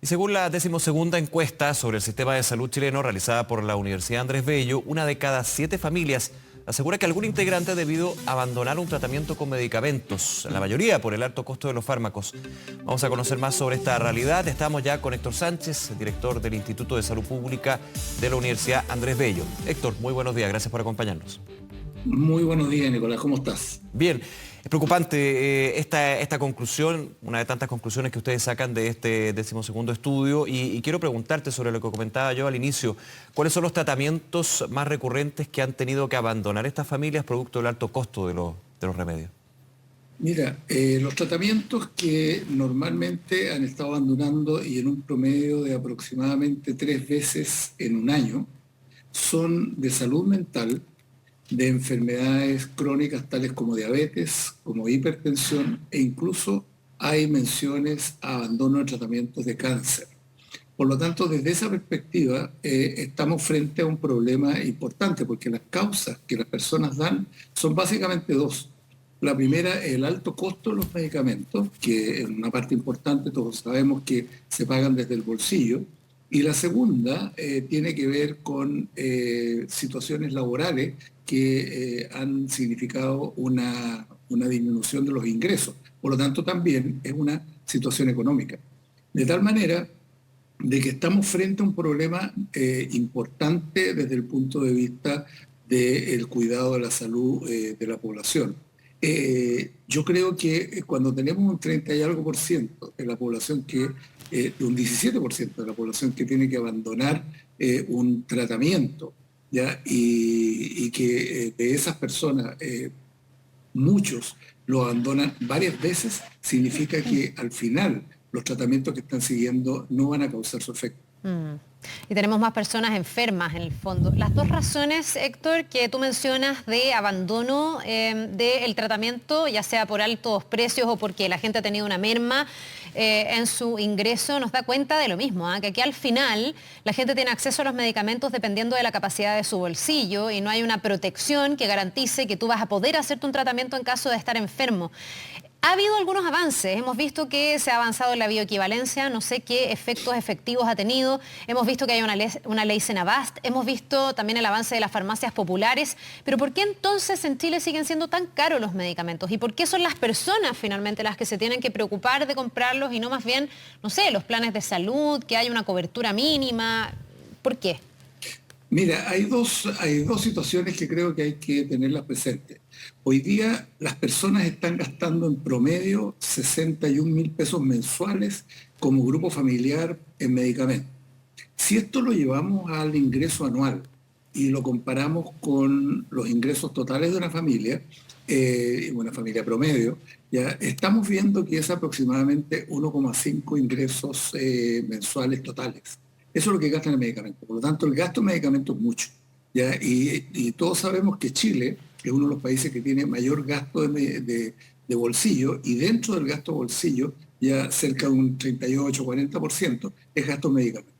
Y según la 12ª encuesta sobre el sistema de salud chileno realizada por la Universidad Andrés Bello, una de cada 7 familias asegura que algún integrante ha debido abandonar un tratamiento con medicamentos, la mayoría por el alto costo de los fármacos. Vamos a conocer más sobre esta realidad. Estamos ya con Héctor Sánchez, director del Instituto de Salud Pública de la Universidad Andrés Bello. Héctor, muy buenos días, gracias por acompañarnos. Muy buenos días, Nicolás, ¿cómo estás? Bien, es preocupante esta conclusión, una de tantas conclusiones que ustedes sacan de este 12º estudio y quiero preguntarte sobre lo que comentaba yo al inicio. ¿Cuáles son los tratamientos más recurrentes que han tenido que abandonar estas familias producto del alto costo de los remedios? Mira, los tratamientos que normalmente han estado abandonando y en un promedio de aproximadamente 3 veces en un año son de salud mental, de enfermedades crónicas tales como diabetes, como hipertensión e incluso hay menciones a abandono de tratamientos de cáncer. Por lo tanto, desde esa perspectiva, estamos frente a un problema importante porque las causas que las personas dan son básicamente dos. La primera, el alto costo de los medicamentos, que en una parte importante todos sabemos que se pagan desde el bolsillo. Y la segunda tiene que ver con situaciones laborales que han significado una disminución de los ingresos. Por lo tanto, también es una situación económica. De tal manera de que estamos frente a un problema importante desde el punto de vista del cuidado de la salud de la población. Yo creo que cuando tenemos un 30 y algo por ciento de la población un 17% de la población que tiene que abandonar un tratamiento, ¿ya? Y que de esas personas muchos lo abandonan varias veces, significa que al final los tratamientos que están siguiendo no van a causar su efecto. Y tenemos más personas enfermas en el fondo. Las dos razones, Héctor, que tú mencionas de abandono del tratamiento, ya sea por altos precios o porque la gente ha tenido una merma en su ingreso, nos da cuenta de lo mismo, que aquí al final la gente tiene acceso a los medicamentos dependiendo de la capacidad de su bolsillo y no hay una protección que garantice que tú vas a poder hacerte un tratamiento en caso de estar enfermo. Ha habido algunos avances, hemos visto que se ha avanzado en la bioequivalencia, no sé qué efectos efectivos ha tenido, hemos visto que hay una ley Senabast, hemos visto también el avance de las farmacias populares, pero ¿por qué entonces en Chile siguen siendo tan caros los medicamentos? ¿Y por qué son las personas finalmente las que se tienen que preocupar de comprarlos y no más bien, no sé, los planes de salud, que haya una cobertura mínima? ¿Por qué? Mira, hay dos situaciones que creo que hay que tenerlas presentes. Hoy día las personas están gastando en promedio 61.000 pesos mensuales como grupo familiar en medicamentos. Si esto lo llevamos al ingreso anual y lo comparamos con los ingresos totales de una familia promedio, ya estamos viendo que es aproximadamente 1,5 ingresos mensuales totales. Eso es lo que gastan en medicamentos. Por lo tanto, el gasto en medicamentos es mucho, ¿ya? Y todos sabemos que Chile es uno de los países que tiene mayor gasto de bolsillo, y dentro del gasto de bolsillo, ya cerca de un 38-40% es gasto en medicamentos.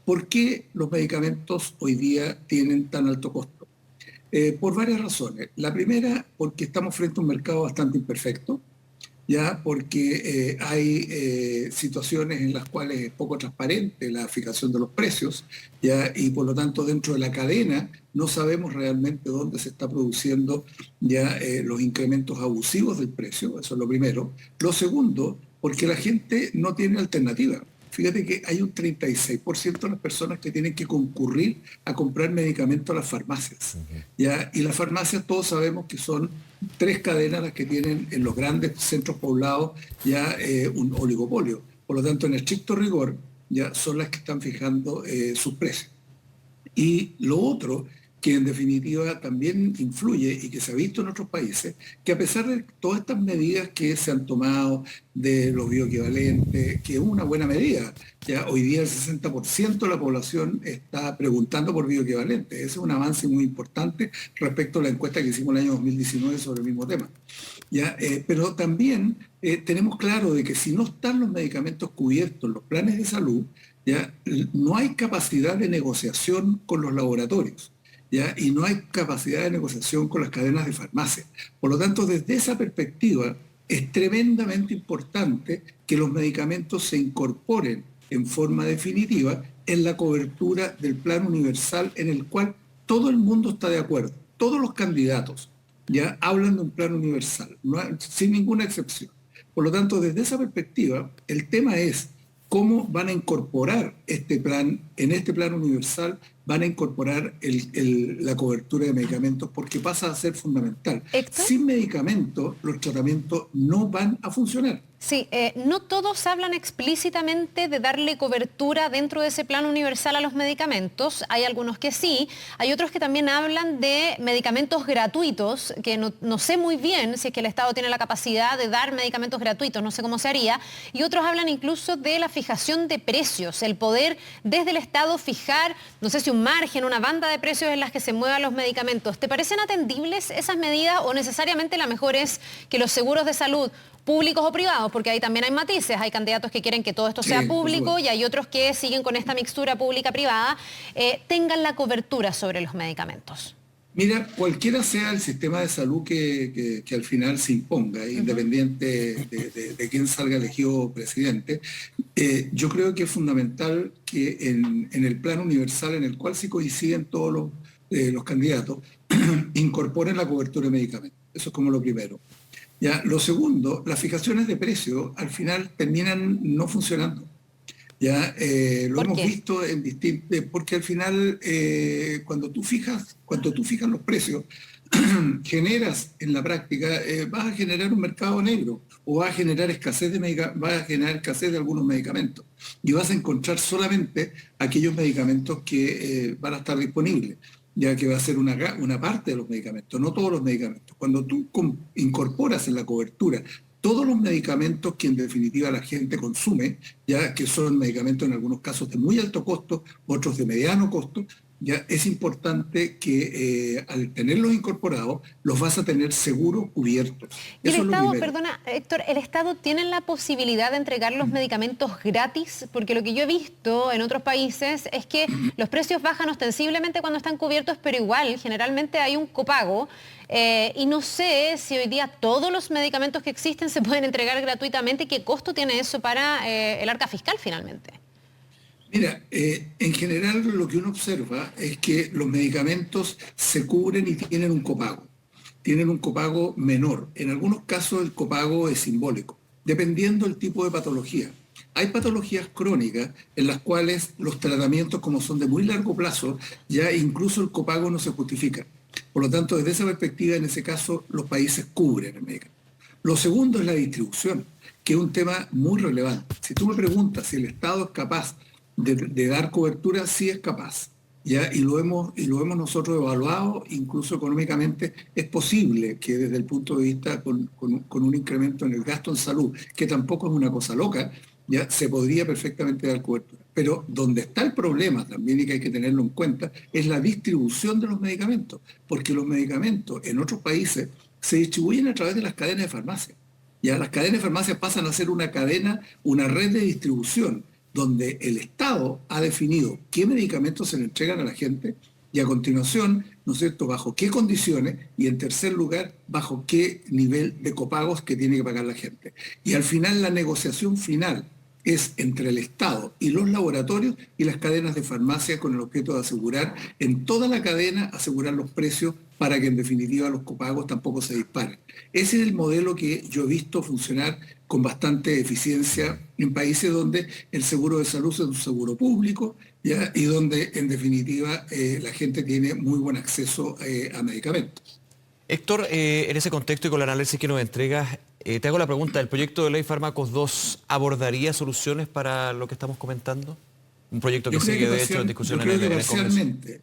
¿Por qué los medicamentos hoy día tienen tan alto costo? Por varias razones. La primera, porque estamos frente a un mercado bastante imperfecto, ya porque hay situaciones en las cuales es poco transparente la fijación de los precios, ya, y por lo tanto dentro de la cadena no sabemos realmente dónde se está produciendo ya los incrementos abusivos del precio, eso es lo primero. Lo segundo, porque la gente no tiene alternativa. Fíjate que hay un 36% de las personas que tienen que concurrir a comprar medicamentos a las farmacias, ¿ya? Y las farmacias todos sabemos que son 3 cadenas las que tienen en los grandes centros poblados ya un oligopolio. Por lo tanto, en estricto rigor, ya son las que están fijando sus precios. Y lo otro, que en definitiva también influye y que se ha visto en otros países, que a pesar de todas estas medidas que se han tomado de los bioequivalentes, que es una buena medida, ya hoy día el 60% de la población está preguntando por bioequivalentes. Ese es un avance muy importante respecto a la encuesta que hicimos el año 2019 sobre el mismo tema. ¿Ya? Pero también tenemos claro de que si no están los medicamentos cubiertos en los planes de salud, ¿ya? No hay capacidad de negociación con los laboratorios, ¿ya? Y no hay capacidad de negociación con las cadenas de farmacia. Por lo tanto, desde esa perspectiva, es tremendamente importante que los medicamentos se incorporen en forma definitiva en la cobertura del plan universal en el cual todo el mundo está de acuerdo. Todos los candidatos ya hablan de un plan universal, sin ninguna excepción. Por lo tanto, desde esa perspectiva, el tema es cómo van a incorporar este plan, en este plan universal, van a incorporar la cobertura de medicamentos, porque pasa a ser fundamental. ¿Héctor? Sin medicamentos, los tratamientos no van a funcionar. Sí, no todos hablan explícitamente de darle cobertura dentro de ese plan universal a los medicamentos. Hay algunos que sí, hay otros que también hablan de medicamentos gratuitos, que no sé muy bien si es que el Estado tiene la capacidad de dar medicamentos gratuitos, no sé cómo se haría. Y otros hablan incluso de la fijación de precios, el poder desde el Estado fijar, no sé si un margen, una banda de precios en las que se muevan los medicamentos. ¿Te parecen atendibles esas medidas o necesariamente la mejor es que los seguros de salud, públicos o privados, porque ahí también hay matices, hay candidatos que quieren que todo esto sea público y hay otros que siguen con esta mixtura pública-privada, tengan la cobertura sobre los medicamentos? Mira, cualquiera sea el sistema de salud que al final se imponga, independiente de quién salga elegido presidente, yo creo que es fundamental que en el plan universal en el cual sí coinciden todos los candidatos, incorporen la cobertura de medicamentos. Eso es como lo primero. Ya, lo segundo, las fijaciones de precio al final terminan no funcionando. Ya, lo hemos visto en porque al final cuando tú fijas los precios, generas en la práctica, vas a generar un mercado negro o vas a generar escasez de algunos medicamentos y vas a encontrar solamente aquellos medicamentos que van a estar disponibles, ya que va a ser una parte de los medicamentos, no todos los medicamentos. Cuando tú incorporas en la cobertura todos los medicamentos que en definitiva la gente consume, ya que son medicamentos en algunos casos de muy alto costo, otros de mediano costo, ya es importante que al tenerlos incorporados, los vas a tener seguros cubiertos. ¿Y el Estado, perdona, Héctor, el Estado tiene la posibilidad de entregar los medicamentos gratis? Porque lo que yo he visto en otros países es que los precios bajan ostensiblemente cuando están cubiertos, pero igual, generalmente hay un copago. Y no sé si hoy día todos los medicamentos que existen se pueden entregar gratuitamente. ¿Qué costo tiene eso para el arca fiscal finalmente? Mira, en general lo que uno observa es que los medicamentos se cubren y tienen un copago menor. En algunos casos el copago es simbólico, dependiendo del tipo de patología. Hay patologías crónicas en las cuales los tratamientos, como son de muy largo plazo, ya incluso el copago no se justifica. Por lo tanto, desde esa perspectiva, en ese caso, los países cubren el medicamento. Lo segundo es la distribución, que es un tema muy relevante. Si tú me preguntas si el Estado es capaz de dar cobertura, sí es capaz, ¿ya? Y lo hemos nosotros evaluado, incluso económicamente, es posible que desde el punto de vista con un incremento en el gasto en salud, que tampoco es una cosa loca, ya se podría perfectamente dar cobertura. Pero donde está el problema también, y que hay que tenerlo en cuenta, es la distribución de los medicamentos, porque los medicamentos en otros países se distribuyen a través de las cadenas de farmacia. Ya las cadenas de farmacia pasan a ser una red de distribución, donde el Estado ha definido qué medicamentos se le entregan a la gente y a continuación, ¿no es cierto?, bajo qué condiciones y en tercer lugar, bajo qué nivel de copagos que tiene que pagar la gente. Y al final la negociación final es entre el Estado y los laboratorios y las cadenas de farmacia con el objeto de asegurar en toda la cadena, asegurar los precios para que en definitiva los copagos tampoco se disparen. Ese es el modelo que yo he visto funcionar con bastante eficiencia en países donde el seguro de salud es un seguro público, ¿ya? Y donde en definitiva la gente tiene muy buen acceso a medicamentos. Héctor, en ese contexto y con el análisis que nos entregas, te hago la pregunta, ¿el proyecto de ley Fármacos 2 abordaría soluciones para lo que estamos comentando? Un proyecto que sigue de hecho en discusión en el Congreso.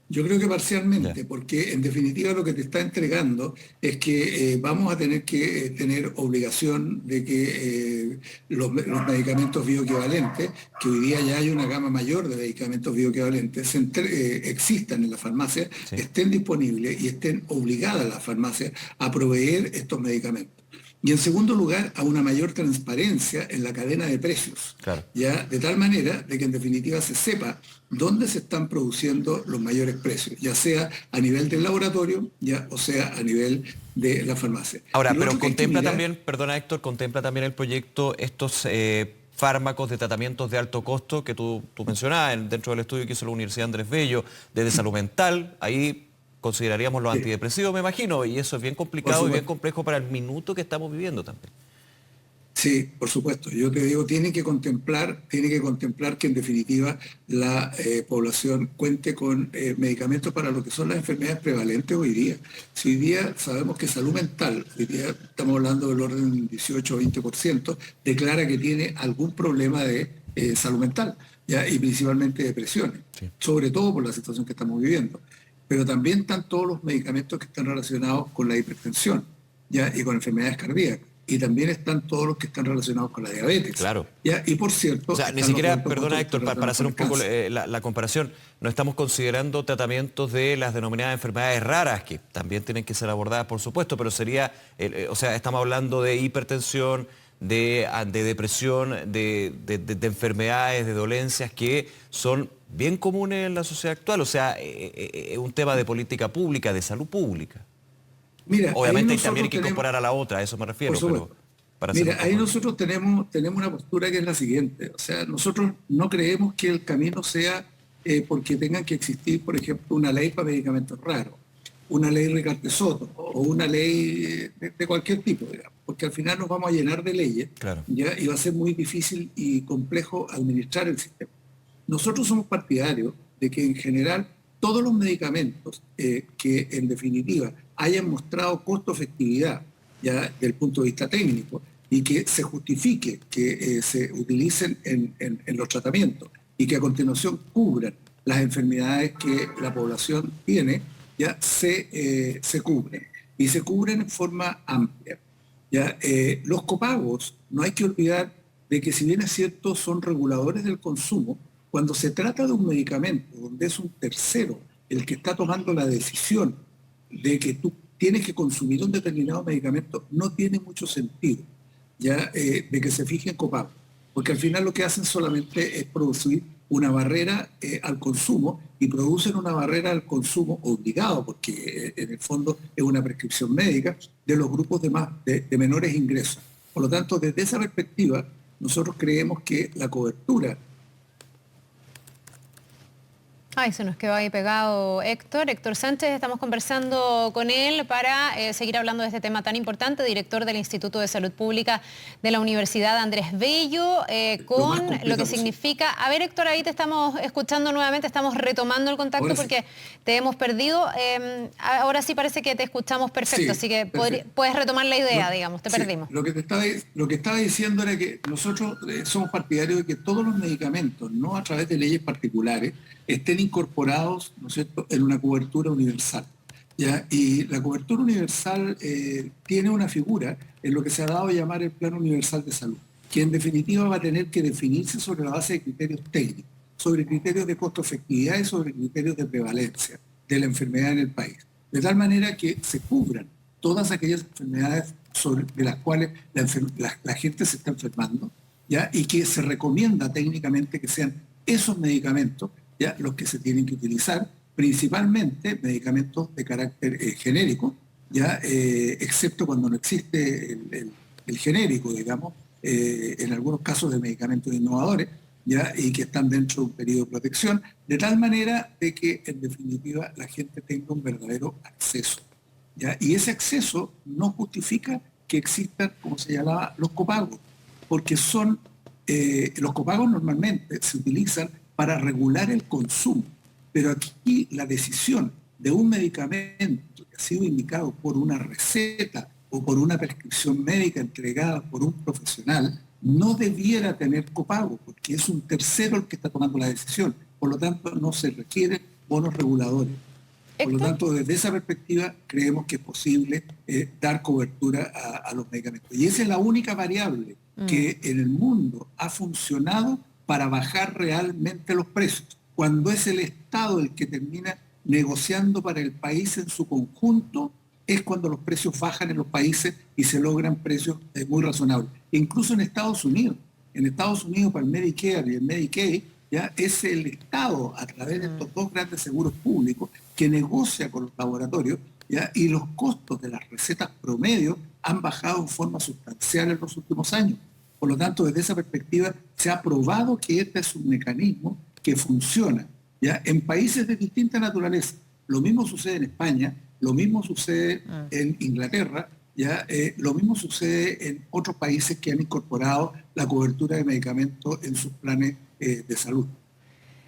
Yo creo que parcialmente, porque en definitiva lo que te está entregando es que vamos a tener que tener obligación de que los medicamentos bioequivalentes, que hoy día ya hay una gama mayor de medicamentos bioequivalentes, existan en la farmacia, estén disponibles y estén obligadas las farmacias a proveer estos medicamentos. Y en segundo lugar, a una mayor transparencia en la cadena de precios, ya de tal manera de que en definitiva se sepa dónde se están produciendo los mayores precios, ya sea a nivel del laboratorio, ya o sea a nivel de la farmacia. Ahora, pero contempla también, perdona Héctor, contempla también el proyecto estos fármacos, de tratamientos de alto costo que tú mencionabas dentro del estudio que hizo la Universidad Andrés Bello, desde salud mental, ahí consideraríamos los antidepresivos, me imagino, y eso es bien complicado y bien complejo para el minuto que estamos viviendo también. Sí, por supuesto. Yo te digo, tiene que contemplar que en definitiva la población cuente con medicamentos para lo que son las enfermedades prevalentes hoy día. Si hoy día sabemos que salud mental, hoy día estamos hablando del orden del 18 o 20%, declara que tiene algún problema de salud mental, ¿ya? Y principalmente depresiones, sobre todo por la situación que estamos viviendo. Pero también están todos los medicamentos que están relacionados con la hipertensión, ¿ya? Y con enfermedades cardíacas. Y también están todos los que están relacionados con la diabetes. Claro. ¿Ya? Y por cierto... O sea, ni siquiera, perdona Héctor, para hacer un poco la comparación, no estamos considerando tratamientos de las denominadas enfermedades raras, que también tienen que ser abordadas, por supuesto, pero sería, o sea, estamos hablando de hipertensión, de depresión, de enfermedades, de dolencias que son bien comunes en la sociedad actual. O sea, es un tema de política pública, de salud pública. Mira, obviamente también hay que incorporar a la otra, a eso me refiero. Pero para mira, ahí nosotros tenemos una postura que es la siguiente. O sea, nosotros no creemos que el camino sea porque tengan que existir, por ejemplo, una ley para medicamentos raros, una ley Ricardo Soto o una ley de cualquier tipo, digamos, porque al final nos vamos a llenar de leyes, claro, ¿ya? Y va a ser muy difícil y complejo administrar el sistema. Nosotros somos partidarios de que en general todos los medicamentos que en definitiva hayan mostrado costo-efectividad ya desde el punto de vista técnico y que se justifique que se utilicen en los tratamientos y que a continuación cubran las enfermedades que la población tiene, ya se cubren. Y se cubren en forma amplia. ¿Ya? Los copagos, no hay que olvidar de que si bien es cierto son reguladores del consumo, cuando se trata de un medicamento donde es un tercero el que está tomando la decisión de que tú tienes que consumir un determinado medicamento, no tiene mucho sentido, ¿ya? De que se fijen copagos, porque al final lo que hacen solamente es producir una barrera al consumo y producen una barrera al consumo obligado, porque en el fondo es una prescripción médica de los grupos de menores ingresos. Por lo tanto, desde esa perspectiva, nosotros creemos que la cobertura... Ay, se nos quedó ahí pegado Héctor Sánchez, estamos conversando con él para seguir hablando de este tema tan importante, director del Instituto de Salud Pública de la Universidad Andrés Bello, con lo que significa... A ver, Héctor, ahí te estamos escuchando nuevamente, estamos retomando el contacto porque te hemos perdido. Ahora sí parece que te escuchamos perfecto, así que puedes retomar la idea, digamos, te perdimos. Lo que estaba diciendo era que nosotros somos partidarios de que todos los medicamentos, no a través de leyes particulares, estén incorporados, ¿no es cierto?, en una cobertura universal, ¿ya? Y la cobertura universal tiene una figura en lo que se ha dado a llamar el Plan Universal de Salud, que en definitiva va a tener que definirse sobre la base de criterios técnicos, sobre criterios de costo-efectividad y sobre criterios de prevalencia de la enfermedad en el país, de tal manera que se cubran todas aquellas enfermedades de las cuales la gente se está enfermando, ¿ya? Y que se recomienda técnicamente que sean esos medicamentos, ¿ya?, los que se tienen que utilizar, principalmente medicamentos de carácter genérico, ¿ya? Excepto cuando no existe el genérico, digamos, en algunos casos de medicamentos innovadores, ¿ya? Y que están dentro de un periodo de protección, de tal manera de que en definitiva la gente tenga un verdadero acceso, ¿ya? Y ese acceso no justifica que existan, como se llamaba, los copagos, porque los copagos normalmente se utilizan para regular el consumo, pero aquí la decisión de un medicamento que ha sido indicado por una receta o por una prescripción médica entregada por un profesional no debiera tener copago, porque es un tercero el que está tomando la decisión. Por lo tanto, no se requieren bonos reguladores. Por lo tanto, desde esa perspectiva, creemos que es posible dar cobertura a los medicamentos. Y esa es la única variable que en el mundo ha funcionado para bajar realmente los precios, cuando es el Estado el que termina negociando para el país en su conjunto, es cuando los precios bajan en los países y se logran precios muy razonables. Incluso en Estados Unidos para el Medicare y el Medicaid, ya es el Estado, a través de estos dos grandes seguros públicos, que negocia con los laboratorios, ¿ya? Y los costos de las recetas promedio han bajado en forma sustancial en los últimos años. Por lo tanto, desde esa perspectiva, se ha probado que este es un mecanismo que funciona, ¿ya? En países de distinta naturaleza. Lo mismo sucede en España, lo mismo sucede en Inglaterra, ¿ya? Lo mismo sucede en otros países que han incorporado la cobertura de medicamentos en sus planes de salud.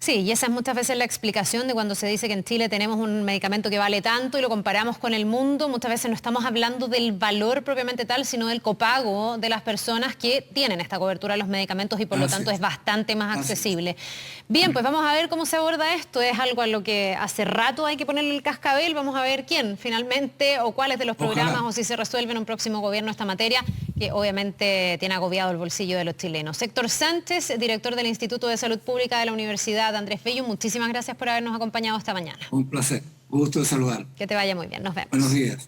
Sí, y esa es muchas veces la explicación de cuando se dice que en Chile tenemos un medicamento que vale tanto y lo comparamos con el mundo. Muchas veces no estamos hablando del valor propiamente tal, sino del copago de las personas que tienen esta cobertura de los medicamentos y por lo tanto es bastante más accesible. Bien, pues vamos a ver cómo se aborda esto. Es algo a lo que hace rato hay que ponerle el cascabel. Vamos a ver quién finalmente o cuáles de los programas o si se resuelve en un próximo gobierno esta materia, que obviamente tiene agobiado el bolsillo de los chilenos. Héctor Sánchez, director del Instituto de Salud Pública de la Universidad Andrés Bello, muchísimas gracias por habernos acompañado esta mañana. Un placer, gusto de saludar. Que te vaya muy bien, nos vemos. Buenos días.